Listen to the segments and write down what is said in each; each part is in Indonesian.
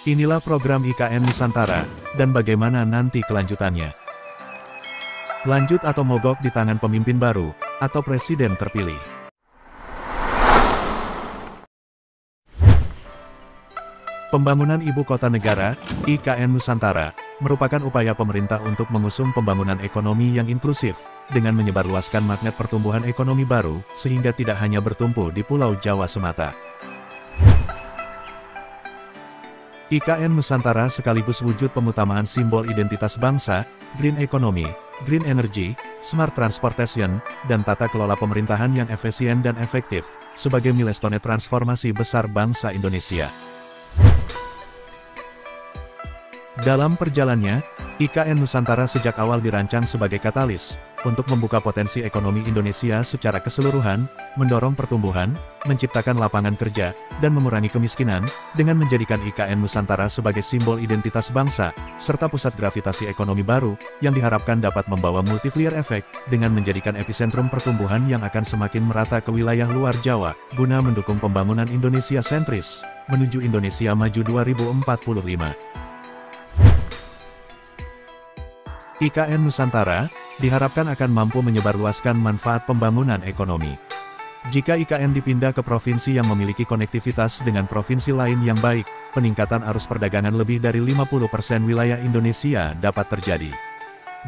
Inilah program IKN Nusantara, dan bagaimana nanti kelanjutannya. Lanjut atau mogok di tangan pemimpin baru, atau presiden terpilih. Pembangunan Ibu Kota Negara, IKN Nusantara, merupakan upaya pemerintah untuk mengusung pembangunan ekonomi yang inklusif, dengan menyebarluaskan magnet pertumbuhan ekonomi baru, sehingga tidak hanya bertumpu di Pulau Jawa semata. IKN Nusantara sekaligus wujud pengutamaan simbol identitas bangsa, green economy, green energy, smart transportation, dan tata kelola pemerintahan yang efisien dan efektif, sebagai milestone transformasi besar bangsa Indonesia. Dalam perjalanannya, IKN Nusantara sejak awal dirancang sebagai katalis, untuk membuka potensi ekonomi Indonesia secara keseluruhan, mendorong pertumbuhan, menciptakan lapangan kerja, dan mengurangi kemiskinan, dengan menjadikan IKN Nusantara sebagai simbol identitas bangsa, serta pusat gravitasi ekonomi baru, yang diharapkan dapat membawa multiplier effect, dengan menjadikan epicentrum pertumbuhan yang akan semakin merata ke wilayah luar Jawa, guna mendukung pembangunan Indonesia sentris, menuju Indonesia Maju 2045. IKN Nusantara, diharapkan akan mampu menyebarluaskan manfaat pembangunan ekonomi. Jika IKN dipindah ke provinsi yang memiliki konektivitas dengan provinsi lain yang baik, peningkatan arus perdagangan lebih dari 50% wilayah Indonesia dapat terjadi.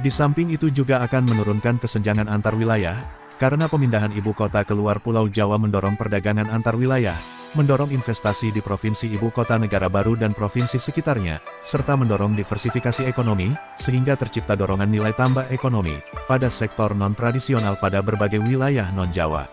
Di samping itu juga akan menurunkan kesenjangan antar wilayah, karena pemindahan ibu kota keluar Pulau Jawa mendorong perdagangan antar wilayah, mendorong investasi di provinsi ibu kota negara baru dan provinsi sekitarnya, serta mendorong diversifikasi ekonomi, sehingga tercipta dorongan nilai tambah ekonomi, pada sektor non-tradisional pada berbagai wilayah non-Jawa.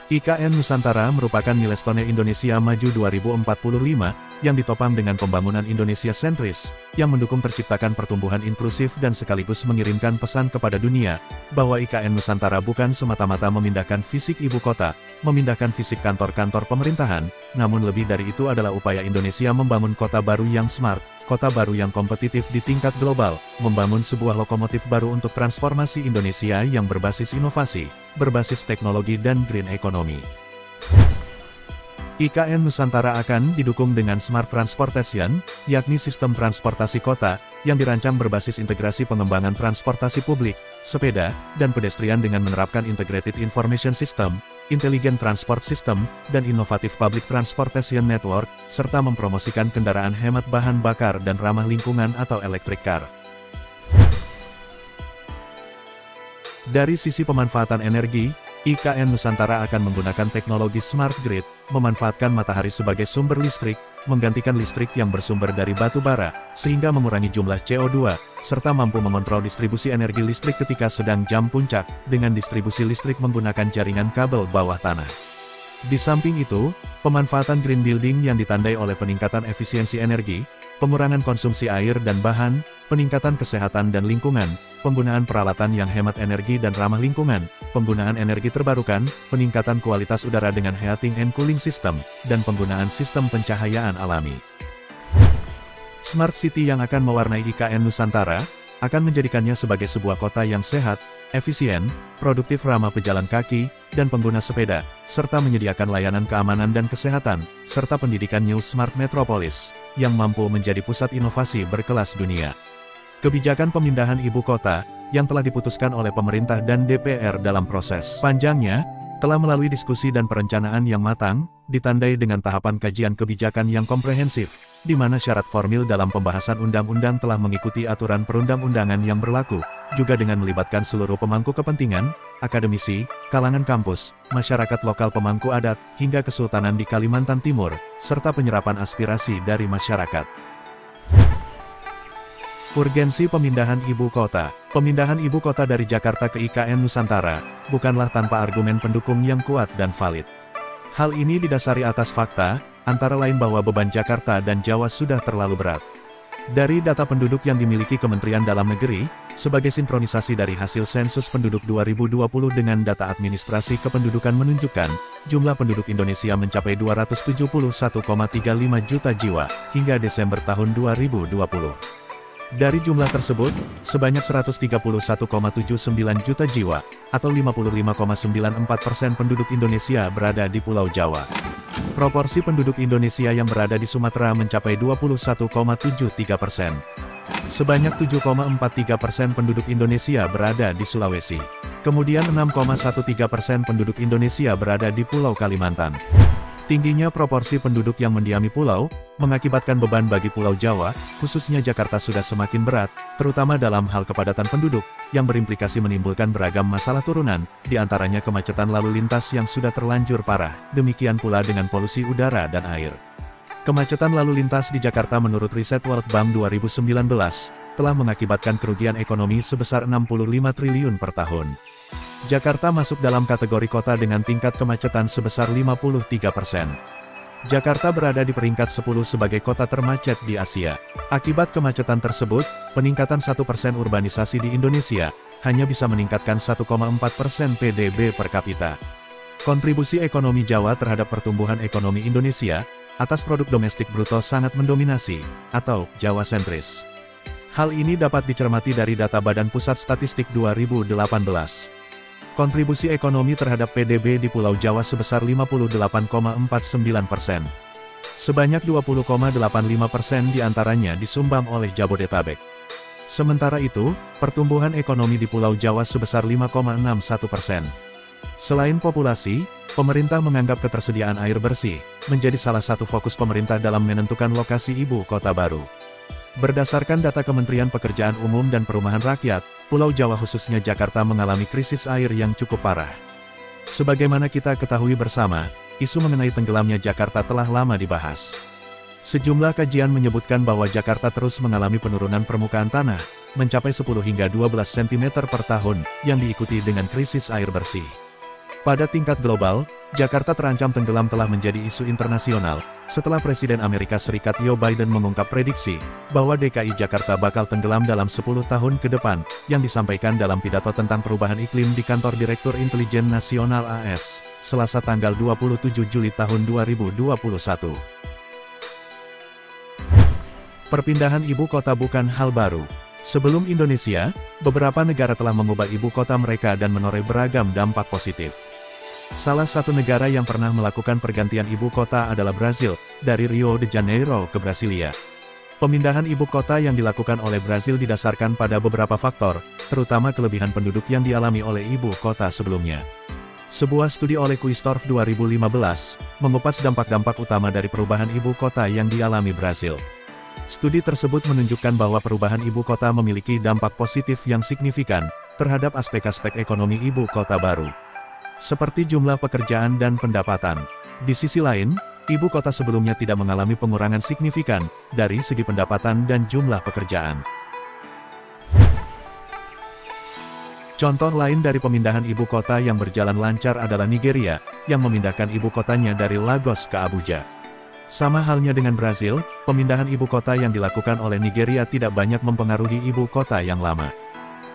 IKN Nusantara merupakan milestone Indonesia Maju 2045, yang ditopang dengan pembangunan Indonesia sentris, yang mendukung terciptakan pertumbuhan inklusif dan sekaligus mengirimkan pesan kepada dunia, bahwa IKN Nusantara bukan semata-mata memindahkan fisik ibu kota, memindahkan fisik kantor-kantor pemerintahan, namun lebih dari itu adalah upaya Indonesia membangun kota baru yang smart, kota baru yang kompetitif di tingkat global, membangun sebuah lokomotif baru untuk transformasi Indonesia yang berbasis inovasi, berbasis teknologi dan green economy. IKN Nusantara akan didukung dengan Smart Transportation, yakni sistem transportasi kota, yang dirancang berbasis integrasi pengembangan transportasi publik, sepeda, dan pedestrian dengan menerapkan Integrated Information System, Intelligent Transport System, dan inovatif Public Transportation Network, serta mempromosikan kendaraan hemat bahan bakar dan ramah lingkungan atau electric car. Dari sisi pemanfaatan energi, IKN Nusantara akan menggunakan teknologi Smart Grid, memanfaatkan matahari sebagai sumber listrik, menggantikan listrik yang bersumber dari batu bara, sehingga mengurangi jumlah CO2, serta mampu mengontrol distribusi energi listrik ketika sedang jam puncak, dengan distribusi listrik menggunakan jaringan kabel bawah tanah. Di samping itu, pemanfaatan green building yang ditandai oleh peningkatan efisiensi energi, pengurangan konsumsi air dan bahan, peningkatan kesehatan dan lingkungan, penggunaan peralatan yang hemat energi dan ramah lingkungan, penggunaan energi terbarukan, peningkatan kualitas udara dengan heating and cooling system, dan penggunaan sistem pencahayaan alami. Smart City yang akan mewarnai IKN Nusantara, akan menjadikannya sebagai sebuah kota yang sehat, efisien, produktif ramah pejalan kaki, dan pengguna sepeda, serta menyediakan layanan keamanan dan kesehatan, serta pendidikan New Smart Metropolis, yang mampu menjadi pusat inovasi berkelas dunia. Kebijakan pemindahan ibu kota, yang telah diputuskan oleh pemerintah dan DPR dalam proses panjangnya, telah melalui diskusi dan perencanaan yang matang, ditandai dengan tahapan kajian kebijakan yang komprehensif, di mana syarat formil dalam pembahasan undang-undang telah mengikuti aturan perundang-undangan yang berlaku, juga dengan melibatkan seluruh pemangku kepentingan, akademisi, kalangan kampus, masyarakat lokal pemangku adat, hingga Kesultanan di Kalimantan Timur, serta penyerapan aspirasi dari masyarakat. Urgensi pemindahan ibu kota. Pemindahan ibu kota dari Jakarta ke IKN Nusantara, bukanlah tanpa argumen pendukung yang kuat dan valid. Hal ini didasari atas fakta, antara lain bahwa beban Jakarta dan Jawa sudah terlalu berat. Dari data penduduk yang dimiliki Kementerian Dalam Negeri, sebagai sinkronisasi dari hasil sensus penduduk 2020 dengan data administrasi kependudukan menunjukkan, jumlah penduduk Indonesia mencapai 271,35 juta jiwa, hingga Desember tahun 2020. Dari jumlah tersebut, sebanyak 131,79 juta jiwa, atau 55,94% penduduk Indonesia berada di Pulau Jawa. Proporsi penduduk Indonesia yang berada di Sumatera mencapai 21,73%. Sebanyak 7,43% penduduk Indonesia berada di Sulawesi. Kemudian 6,13% penduduk Indonesia berada di Pulau Kalimantan. Tingginya proporsi penduduk yang mendiami pulau, mengakibatkan beban bagi Pulau Jawa, khususnya Jakarta sudah semakin berat, terutama dalam hal kepadatan penduduk, yang berimplikasi menimbulkan beragam masalah turunan, diantaranya kemacetan lalu lintas yang sudah terlanjur parah, demikian pula dengan polusi udara dan air. Kemacetan lalu lintas di Jakarta menurut riset World Bank 2019, telah mengakibatkan kerugian ekonomi sebesar 65 triliun per tahun. Jakarta masuk dalam kategori kota dengan tingkat kemacetan sebesar 53%. Jakarta berada di peringkat 10 sebagai kota termacet di Asia. Akibat kemacetan tersebut, peningkatan 1% urbanisasi di Indonesia, hanya bisa meningkatkan 1,4% PDB per kapita. Kontribusi ekonomi Jawa terhadap pertumbuhan ekonomi Indonesia, atas produk domestik bruto sangat mendominasi, atau Jawa sentris. Hal ini dapat dicermati dari data Badan Pusat Statistik 2018. Kontribusi ekonomi terhadap PDB di Pulau Jawa sebesar 58,49%. Sebanyak 20,85% diantaranya disumbang oleh Jabodetabek. Sementara itu, pertumbuhan ekonomi di Pulau Jawa sebesar 5,61%. Selain populasi, pemerintah menganggap ketersediaan air bersih menjadi salah satu fokus pemerintah dalam menentukan lokasi ibu kota baru. Berdasarkan data Kementerian Pekerjaan Umum dan Perumahan Rakyat, Pulau Jawa khususnya Jakarta mengalami krisis air yang cukup parah. Sebagaimana kita ketahui bersama, isu mengenai tenggelamnya Jakarta telah lama dibahas. Sejumlah kajian menyebutkan bahwa Jakarta terus mengalami penurunan permukaan tanah, mencapai 10 hingga 12 cm per tahun, yang diikuti dengan krisis air bersih. Pada tingkat global, Jakarta terancam tenggelam telah menjadi isu internasional, setelah Presiden Amerika Serikat Joe Biden mengungkap prediksi, bahwa DKI Jakarta bakal tenggelam dalam 10 tahun ke depan, yang disampaikan dalam pidato tentang perubahan iklim di kantor Direktur Intelijen Nasional AS, Selasa tanggal 27 Juli tahun 2021. Perpindahan ibu kota bukan hal baru. Sebelum Indonesia, beberapa negara telah mengubah ibu kota mereka dan menoreh beragam dampak positif. Salah satu negara yang pernah melakukan pergantian ibu kota adalah Brazil, dari Rio de Janeiro ke Brasilia. Pemindahan ibu kota yang dilakukan oleh Brazil didasarkan pada beberapa faktor, terutama kelebihan penduduk yang dialami oleh ibu kota sebelumnya. Sebuah studi oleh Quaestorf 2015, mengupas dampak-dampak utama dari perubahan ibu kota yang dialami Brazil. Studi tersebut menunjukkan bahwa perubahan ibu kota memiliki dampak positif yang signifikan, terhadap aspek-aspek ekonomi ibu kota baru. Seperti jumlah pekerjaan dan pendapatan. Di sisi lain, ibu kota sebelumnya tidak mengalami pengurangan signifikan, dari segi pendapatan dan jumlah pekerjaan. Contoh lain dari pemindahan ibu kota yang berjalan lancar adalah Nigeria, yang memindahkan ibu kotanya dari Lagos ke Abuja. Sama halnya dengan Brazil, pemindahan ibu kota yang dilakukan oleh Nigeria tidak banyak mempengaruhi ibu kota yang lama.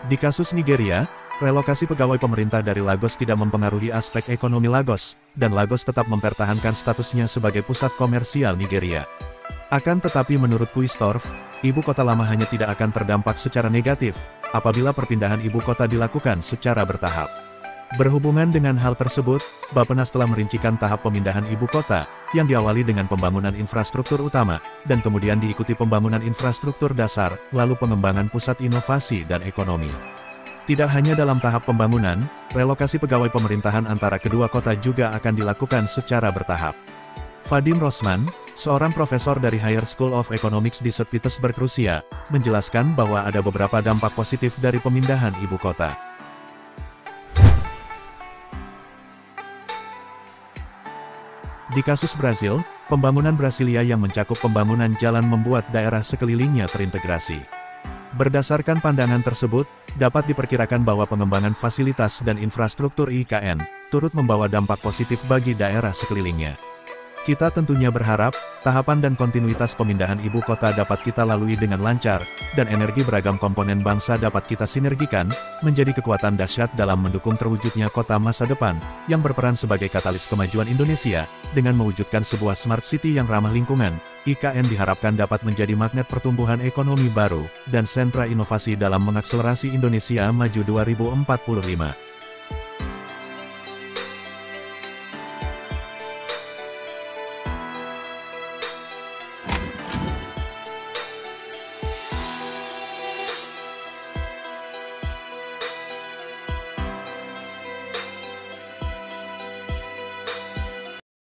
Di kasus Nigeria, relokasi pegawai pemerintah dari Lagos tidak mempengaruhi aspek ekonomi Lagos, dan Lagos tetap mempertahankan statusnya sebagai pusat komersial Nigeria. Akan tetapi menurut Quaestorf, ibu kota lama hanya tidak akan terdampak secara negatif, apabila perpindahan ibu kota dilakukan secara bertahap. Berhubungan dengan hal tersebut, Bappenas telah merincikan tahap pemindahan ibu kota, yang diawali dengan pembangunan infrastruktur utama, dan kemudian diikuti pembangunan infrastruktur dasar, lalu pengembangan pusat inovasi dan ekonomi. Tidak hanya dalam tahap pembangunan, relokasi pegawai pemerintahan antara kedua kota juga akan dilakukan secara bertahap. Vadim Rosman, seorang profesor dari Higher School of Economics di St. Petersburg, Rusia, menjelaskan bahwa ada beberapa dampak positif dari pemindahan ibu kota. Di kasus Brazil, pembangunan Brasilia yang mencakup pembangunan jalan membuat daerah sekelilingnya terintegrasi. Berdasarkan pandangan tersebut, dapat diperkirakan bahwa pengembangan fasilitas dan infrastruktur IKN, turut membawa dampak positif bagi daerah sekelilingnya. Kita tentunya berharap, tahapan dan kontinuitas pemindahan ibu kota dapat kita lalui dengan lancar, dan energi beragam komponen bangsa dapat kita sinergikan, menjadi kekuatan dahsyat dalam mendukung terwujudnya kota masa depan, yang berperan sebagai katalis kemajuan Indonesia, dengan mewujudkan sebuah smart city yang ramah lingkungan. IKN diharapkan dapat menjadi magnet pertumbuhan ekonomi baru, dan sentra inovasi dalam mengakselerasi Indonesia Maju 2045.